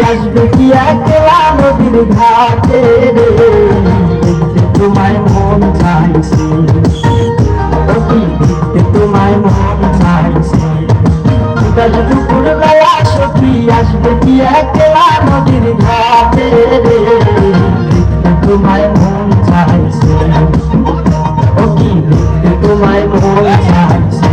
আসবে কি একলা নদীর ঘাটে রে, দেখতে তোমায় মন চাইছে, ও কি দেখতে তোমায় মন চাইছে। দুপুর বেলা সখী আসবে কি একলা নদীর ঘাটে রে, দেখতে তোমায় মন চাইছে, ও কি দেখতে তোমায় মন চাইছে।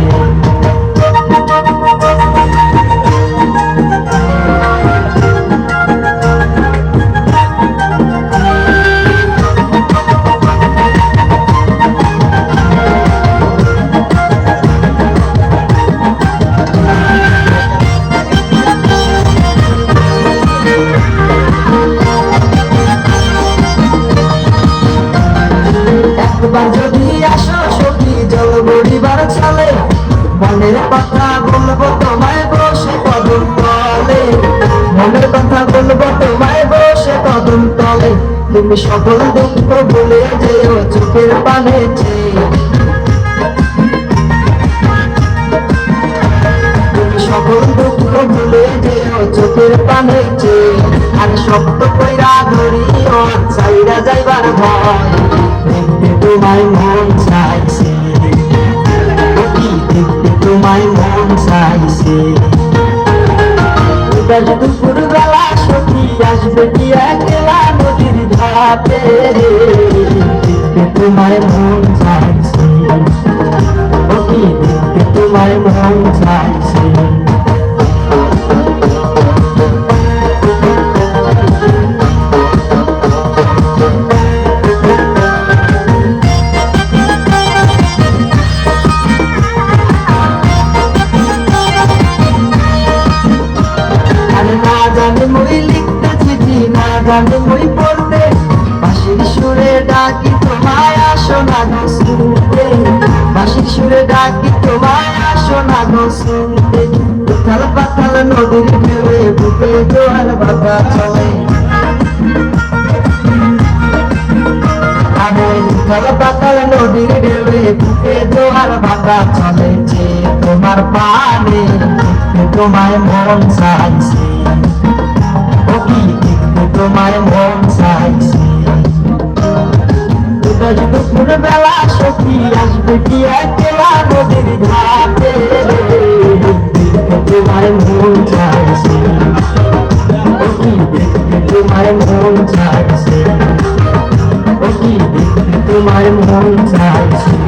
একবার যদি আসো সখী জল গড়িবার চলে, মনের কথা বলবো তোমায় বসে কদম তলে, মনের কথা বলবো তোমায় বসে কদম তলে। তুমি সকল দুঃখ ভুলে যেও চোখের পানে চেয়ে, তুমি সকল দুঃখ ভুলে যেও চোখের পানে চেয়ে। আর শক্ত কইরা ধরিও চাইরা যাইবার ভয়, দেখতে তোমায় মন চাইছে, ও কি দেখতে তোমায় মন চাইছে। দুপুর বেলা সখী আসবে কি একলা নদীর ঘাটে রে, দেখতে তোমায় মন চাইছে, ও কি দেখতে তোমায় মন চাইছে। না জানি মই লিখতে চিঠি, না জানি মই পড়তে, বাঁশির সুরে ডাকি তোমায় আসো না গো শুনতে, বাঁশির সুরে ডাকি তোমায় আসো না গো শুনতে। উথাল পাথাল নদীর ঢেউয়ে বুকে জোয়ার বাঁধা চলে, আরে উথাল পাথাল নদীর ঢেউয়ে বুকে জোয়ার বাঁধা চলে। যে তোমার পানে দেখতে তোমায় মন চাইছে, ও কি দেখতে তোমায় মন চাইছে। দুপুর বেলা সখী আসবে কি একলা নদীর ঘাটে রে, দেখতে তোমায় মন চাইছে, ও কি দেখতে তোমায় মন চাইছে, ও কি দেখতে তোমায় মন চাইছে।